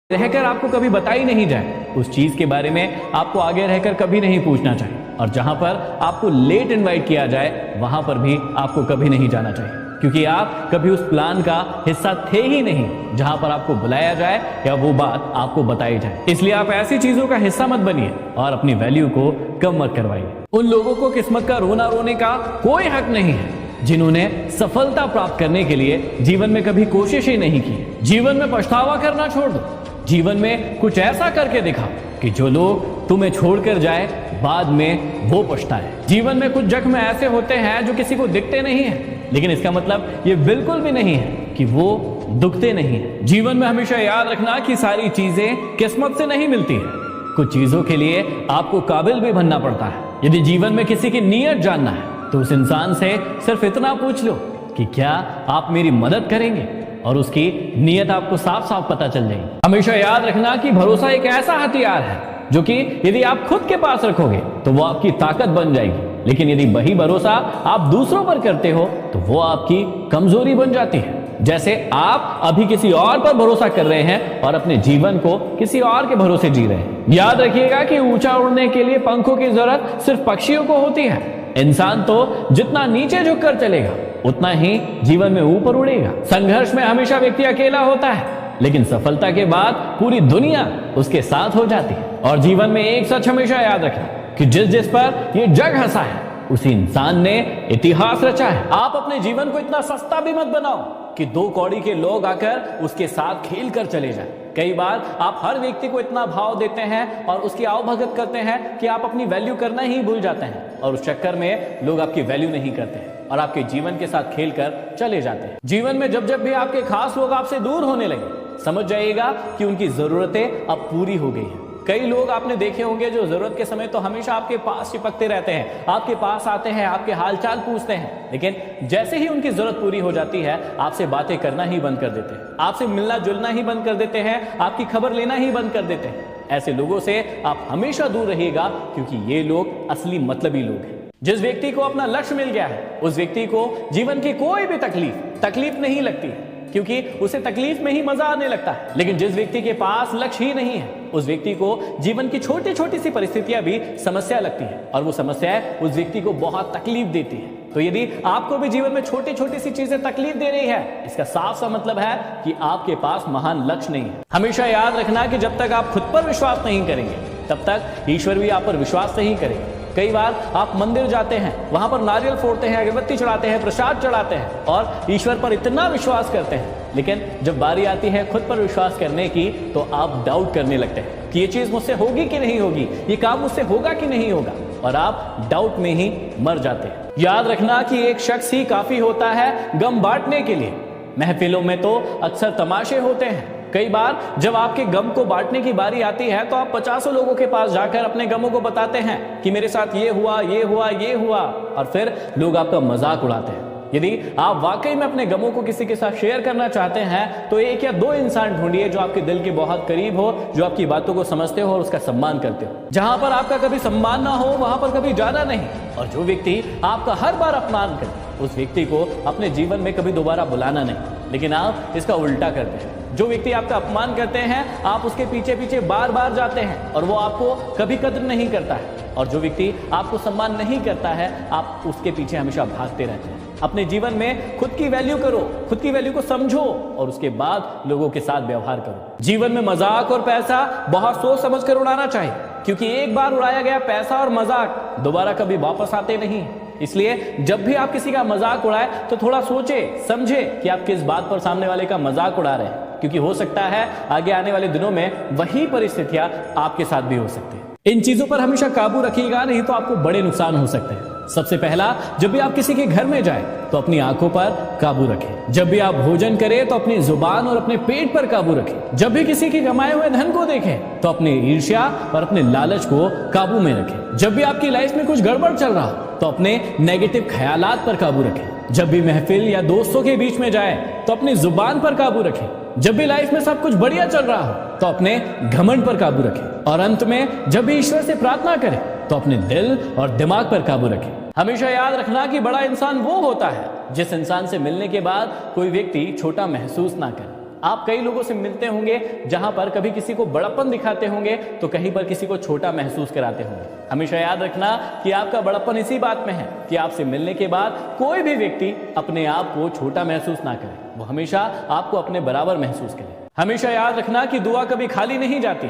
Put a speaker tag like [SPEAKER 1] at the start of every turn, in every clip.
[SPEAKER 1] रहकर आपको कभी बताई नहीं जाए, उस चीज के बारे में आपको आगे रहकर कभी नहीं पूछना चाहिए। और जहां पर आपको लेट इनवाइट किया जाए वहां पर भी आपको कभी नहीं जाना चाहिए, क्योंकि आप कभी उस प्लान का हिस्सा थे ही नहीं जहां पर आपको बुलाया जाए या वो बात आपको बताई जाए। इसलिए आप ऐसी चीजों का हिस्सा मत बनिए और अपनी वैल्यू को कम मत करवाइए। उन लोगों को किस्मत का रोना रोने का कोई हक नहीं है जिन्होंने सफलता प्राप्त करने के लिए जीवन में कभी कोशिश ही नहीं की। जीवन में पछतावा करना छोड़ दो, जीवन में कुछ ऐसा करके दिखाओ कि जो लोग तुम्हें छोड़कर जाए बाद में वो पछताए। जीवन में कुछ जख्म ऐसे होते हैं जो किसी को दिखते नहीं है, लेकिन इसका मतलब ये बिल्कुल भी नहीं है कि वो दुखते नहीं है। जीवन में हमेशा याद रखना कि सारी चीजें किस्मत से नहीं मिलती है, कुछ चीजों के लिए आपको काबिल भी बनना पड़ता है। यदि जीवन में किसी की नीयत जानना है तो उस इंसान से सिर्फ इतना पूछ लो कि क्या आप मेरी मदद करेंगे, और उसकी नीयत आपको साफ साफ पता चल जाएगी। हमेशा याद रखना कि भरोसा एक ऐसा हथियार है जो कि यदि आप खुद के पास रखोगे तो वो आपकी ताकत बन जाएगी, लेकिन यदि वही भरोसा आप दूसरों पर करते हो तो वो आपकी कमजोरी बन जाती है। जैसे आप अभी किसी और पर भरोसा कर रहे हैं और अपने जीवन को किसी और के भरोसे जी रहे हैं। याद रखिएगा कि ऊंचा उड़ने के लिए पंखों की जरूरत सिर्फ पक्षियों को होती है। इंसान तो जितना नीचे झुककर चलेगा उतना ही जीवन में ऊपर उड़ेगा। संघर्ष में हमेशा व्यक्ति अकेला होता है, लेकिन सफलता के बाद पूरी दुनिया उसके साथ हो जाती है। और जीवन में एक सच हमेशा याद रखना कि जिस जिस पर ये जग हंसा है उसी इंसान ने इतिहास रचा है। आप अपने जीवन को इतना सस्ता भी मत बनाओ कि 2 कौड़ी के लोग आकर उसके साथ खेल कर चले जाएं। कई बार आप हर व्यक्ति को इतना भाव देते हैं और उसकी आवभगत करते हैं कि आप अपनी वैल्यू करना ही भूल जाते हैं, और उस चक्कर में लोग आपकी वैल्यू नहीं करते हैं और आपके जीवन के साथ खेलकर चले जाते हैं। जीवन में जब जब भी आपके खास लोग आपसे दूर होने लगे, समझ जाइएगा कि उनकी जरूरतें अब पूरी हो गई हैं। कई लोग आपने देखे होंगे जो जरूरत के समय तो हमेशा आपके पास चिपकते रहते हैं, आपके पास आते हैं, आपके हालचाल पूछते हैं, लेकिन जैसे ही उनकी जरूरत पूरी हो जाती है आपसे बातें करना ही बंद कर देते हैं, आपसे मिलना जुलना ही बंद कर देते हैं, आपकी खबर लेना ही बंद कर देते हैं। ऐसे लोगों से आप हमेशा दूर रहिएगा, क्योंकि ये लोग असली मतलबी लोग हैं। जिस व्यक्ति को अपना लक्ष्य मिल गया है उस व्यक्ति को जीवन की कोई भी तकलीफ नहीं लगती, क्योंकि उसे तकलीफ में ही मजा आने लगता है। लेकिन जिस व्यक्ति के पास लक्ष्य ही नहीं है उस व्यक्ति को जीवन की छोटी छोटी सी परिस्थितियां भी समस्या लगती है, और वो समस्याएं उस व्यक्ति को बहुत तकलीफ देती है। तो यदि आपको भी जीवन में छोटी छोटी सी चीजें तकलीफ दे रही है, इसका साफ सा मतलब है कि आपके पास महान लक्ष्य नहीं है। हमेशा याद रखना कि जब तक आप खुद पर विश्वास नहीं करेंगे तब तक ईश्वर भी आप पर विश्वास नहीं करेंगे। कई बार आप मंदिर जाते हैं, वहां पर नारियल फोड़ते हैं, अगरबत्ती चढ़ाते हैं, प्रसाद चढ़ाते हैं और ईश्वर पर इतना विश्वास करते हैं, लेकिन जब बारी आती है खुद पर विश्वास करने की तो आप डाउट करने लगते हैं कि ये चीज मुझसे होगी कि नहीं होगी, ये काम मुझसे होगा कि नहीं होगा, और आप डाउट में ही मर जाते हैं। याद रखना कि एक शख्स ही काफी होता है गम बांटने के लिए। महफिलों में तो अक्सर तमाशे होते हैं। कई बार जब आपके गम को बांटने की बारी आती है तो आप 50 लोगों के पास जाकर अपने गमों को बताते हैं कि मेरे साथ ये हुआ, ये हुआ, ये हुआ, और फिर लोग आपका मजाक उड़ाते हैं। यदि आप वाकई में अपने गमों को किसी के साथ शेयर करना चाहते हैं तो 1 या 2 इंसान ढूंढिए जो आपके दिल के बहुत करीब हो, जो आपकी बातों को समझते हो और उसका सम्मान करते हो। जहां पर आपका कभी सम्मान ना हो वहां पर कभी जाना नहीं, और जो व्यक्ति आपका हर बार अपमान करे उस व्यक्ति को अपने जीवन में कभी दोबारा बुलाना नहीं। लेकिन आप इसका उल्टा करते हैं। जो व्यक्ति आपका अपमान करते हैं आप उसके पीछे पीछे बार बार जाते हैं और वो आपको कभी कदर नहीं करता है, और जो व्यक्ति आपको सम्मान नहीं करता है आप उसके पीछे हमेशा भागते रहते हैं। अपने जीवन में खुद की वैल्यू करो, खुद की वैल्यू को समझो और उसके बाद लोगों के साथ व्यवहार करो। जीवन में मजाक और पैसा बहुत सोच समझ कर उड़ाना चाहिए, क्योंकि एक बार उड़ाया गया पैसा और मजाक दोबारा कभी वापस आते नहीं। इसलिए जब भी आप किसी का मजाक उड़ाए तो थोड़ा सोचे समझे कि आप किस बात पर सामने वाले का मजाक उड़ा रहे हैं, क्योंकि हो सकता है आगे आने वाले दिनों में वही परिस्थितियां आपके साथ भी हो सकती है। इन चीजों पर हमेशा काबू रखिएगा, नहीं तो आपको बड़े नुकसान हो सकते हैं। सबसे पहला, जब भी आप किसी के घर में जाएं तो अपनी आंखों पर काबू रखें। जब भी आप भोजन करें तो अपनी जुबान और अपने पेट पर काबू रखें। जब भी किसी के कमाए हुए धन को देखें तो अपने ईर्ष्या और अपने लालच को काबू में रखें। जब भी आपकी लाइफ में कुछ गड़बड़ चल रहा हो तो अपने नेगेटिव ख्यालात पर काबू रखें। जब भी महफिल या दोस्तों के बीच में जाए तो अपनी जुबान पर काबू रखें। जब भी लाइफ में सब कुछ बढ़िया चल रहा हो तो अपने घमंड पर काबू रखें। और अंत में जब भी ईश्वर से प्रार्थना करें तो अपने दिल और दिमाग पर काबू रखें। हमेशा याद रखना कि बड़ा इंसान वो होता है जिस इंसान से मिलने के बाद कोई व्यक्ति छोटा महसूस ना करे। आप कई लोगों से मिलते होंगे जहां पर कभी किसी को बड़प्पन दिखाते होंगे तो कहीं पर किसी को छोटा महसूस कराते होंगे। हमेशा याद रखना कि आपका बड़प्पन इसी बात में है कि आपसे मिलने के बाद कोई भी व्यक्ति अपने आप को छोटा महसूस ना करे, वो हमेशा आपको अपने बराबर महसूस करे। हमेशा याद रखना कि दुआ कभी खाली नहीं जाती,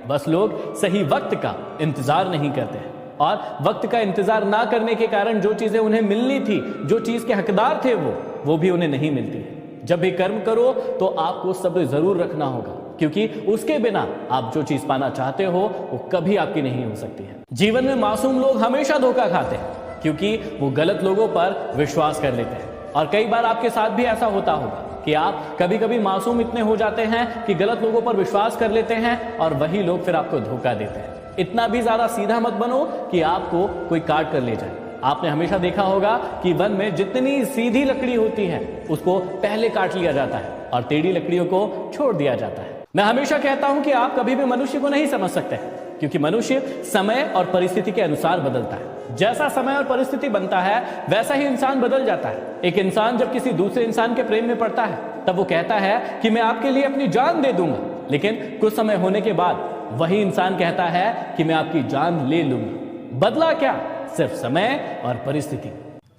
[SPEAKER 1] बस लोग सही वक्त का इंतजार नहीं करते हैं और वक्त का इंतजार ना करने के कारण जो चीजें उन्हें मिलनी थी, जो चीज के हकदार थे वो भी उन्हें नहीं मिलती है। जब भी कर्म करो तो आपको सब्र जरूर रखना होगा, क्योंकि उसके बिना आप जो चीज पाना चाहते हो वो कभी आपकी नहीं हो सकती है। जीवन में मासूम लोग हमेशा धोखा खाते हैं, क्योंकि वो गलत लोगों पर विश्वास कर लेते हैं। और कई बार आपके साथ भी ऐसा होता होगा कि आप कभी कभी मासूम इतने हो जाते हैं कि गलत लोगों पर विश्वास कर लेते हैं और वही लोग फिर आपको धोखा देते हैं। इतना भी ज्यादा सीधा मत बनो कि आपको कोई काट कर ले जाए। आपने हमेशा देखा होगा कि वन में जितनी सीधी लकड़ी होती है उसको पहले काट लिया जाता है और टेढ़ी लकड़ियों को छोड़ दिया जाता है। मैं हमेशा कहता हूं कि आप कभी भी मनुष्य को नहीं समझ सकते, क्योंकि मनुष्य समय और परिस्थिति के अनुसार बदलता है। जैसा समय और परिस्थिति बनता है वैसा ही इंसान बदल जाता है। एक इंसान जब किसी दूसरे इंसान के प्रेम में पड़ता है तब वो कहता है कि मैं आपके लिए अपनी जान दे दूंगा, लेकिन कुछ समय होने के बाद वही इंसान कहता है कि मैं आपकी जान ले लूंगा। बदला क्या? सिर्फ समय और परिस्थिति।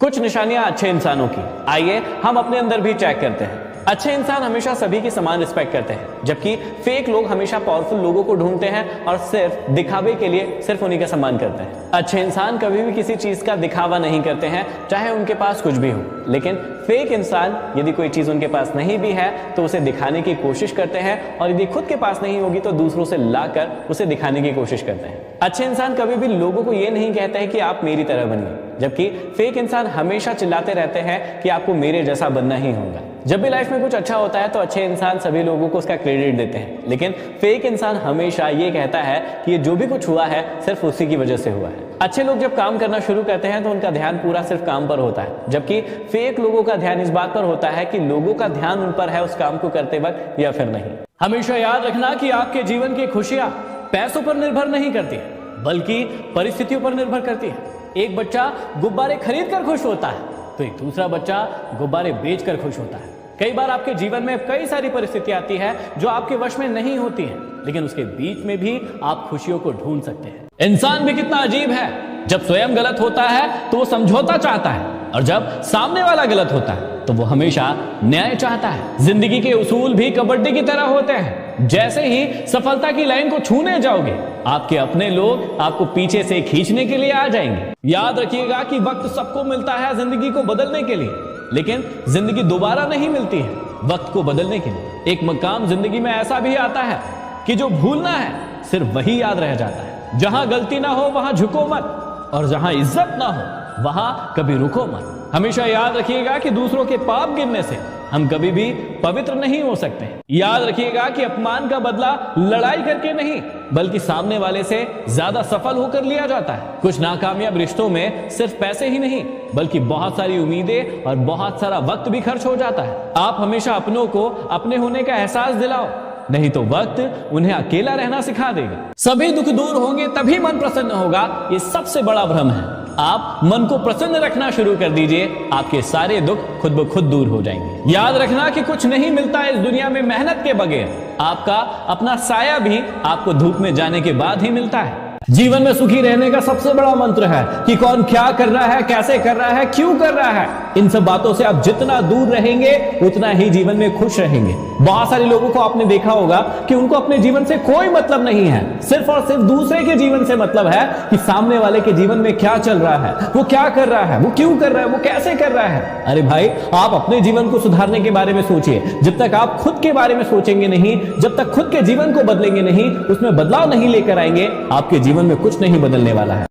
[SPEAKER 1] कुछ निशानियां अच्छे इंसानों की, आइए हम अपने अंदर भी चेक करते हैं। अच्छे इंसान हमेशा सभी की समान रिस्पेक्ट करते हैं, जबकि फेक लोग हमेशा पावरफुल लोगों को ढूंढते हैं और सिर्फ दिखावे के लिए सिर्फ उन्हीं का सम्मान करते हैं। अच्छे इंसान कभी भी किसी चीज का दिखावा नहीं करते हैं, चाहे उनके पास कुछ भी हो, लेकिन फेक इंसान यदि कोई चीज उनके पास नहीं भी है तो उसे दिखाने की कोशिश करते हैं, और यदि खुद के पास नहीं होगी तो दूसरों से लाकर उसे दिखाने की कोशिश करते हैं। अच्छे इंसान कभी भी लोगों को यह नहीं कहते हैं कि आप मेरी तरह बनिए, जबकि फेक इंसान हमेशा चिल्लाते रहते हैं कि आपको मेरे जैसा बनना ही होगा। जब भी लाइफ में कुछ अच्छा होता है तो अच्छे इंसान सभी लोगों को उसका क्रेडिट देते हैं, लेकिन फेक इंसान हमेशा ये कहता है कि ये जो भी कुछ हुआ है सिर्फ उसी की वजह से हुआ है। अच्छे लोग जब काम करना शुरू करते हैं तो उनका ध्यान पूरा सिर्फ काम पर होता है, जबकि फेक लोगों का ध्यान इस बात पर होता है कि लोगों का ध्यान उन पर है उस काम को करते वक्त या फिर नहीं। हमेशा याद रखना कि आपके जीवन की खुशियां पैसों पर निर्भर नहीं करती है, बल्कि परिस्थितियों पर निर्भर करती है। एक बच्चा गुब्बारे खरीद कर खुश होता है तो एक दूसरा बच्चा गुब्बारे बेचकर खुश होता है। कई बार आपके जीवन में कई सारी परिस्थितियां आती है जो आपके वश में नहीं होती है, लेकिन उसके बीच में भी आप खुशियों को ढूंढ सकते हैं। इंसान भी कितना अजीब है, जब स्वयं गलत होता है तो वो समझौता चाहता है, और जब सामने वाला गलत होता है तो वो हमेशा न्याय चाहता है। जिंदगी के उसूल भी कबड्डी की तरह होते हैं। जैसे ही सफलता की लाइन को छूने जाओगे, आपके अपने लोग आपको पीछे से खींचने के लिए आ जाएंगे। याद रखिएगा कि वक्त सबको मिलता है जिंदगी को बदलने के लिए, लेकिन जिंदगी दोबारा नहीं मिलती है वक्त को बदलने के लिए। एक मकाम जिंदगी में ऐसा भी आता है कि जो भूलना है सिर्फ वही याद रह जाता है। जहां गलती ना हो वहां झुको मत, और जहां इज्जत ना हो वहां कभी रुको मत। हमेशा याद रखिएगा कि दूसरों के पाप गिनने से हम कभी भी पवित्र नहीं हो सकते। याद रखिएगा कि अपमान का बदला लड़ाई करके नहीं, बल्कि सामने वाले से ज्यादा सफल होकर लिया जाता है। कुछ नाकामयाब रिश्तों में सिर्फ पैसे ही नहीं, बल्कि बहुत सारी उम्मीदें और बहुत सारा वक्त भी खर्च हो जाता है। आप हमेशा अपनों को अपने होने का एहसास दिलाओ, नहीं तो वक्त उन्हें अकेला रहना सिखा देगा। सभी दुख दूर होंगे तभी मन प्रसन्न होगा, ये सबसे बड़ा भ्रम है। आप मन को प्रसन्न रखना शुरू कर दीजिए, आपके सारे दुख खुद ब खुद दूर हो जाएंगे। याद रखना कि कुछ नहीं मिलता है इस दुनिया में मेहनत के बगैर। आपका अपना साया भी आपको धूप में जाने के बाद ही मिलता है। जीवन में सुखी रहने का सबसे बड़ा मंत्र है कि कौन क्या कर रहा है, कैसे कर रहा है, क्यों कर रहा है। इन सब बातों से आप जितना दूर रहेंगे उतना ही जीवन में खुश रहेंगे। बहुत सारे लोगों को आपने देखा होगा कि उनको अपने जीवन से कोई मतलब नहीं है, सिर्फ और सिर्फ दूसरे के जीवन से मतलब है कि सामने वाले के जीवन में क्या चल रहा है, वो क्या कर रहा है, वो क्यों कर रहा है, वो कैसे कर रहा है। अरे भाई, आप अपने जीवन को सुधारने के बारे में सोचिए। जब तक आप खुद के बारे में सोचेंगे नहीं, जब तक खुद के जीवन को बदलेंगे नहीं, उसमें बदलाव नहीं लेकर आएंगे, आपके जीवन में कुछ नहीं बदलने वाला है।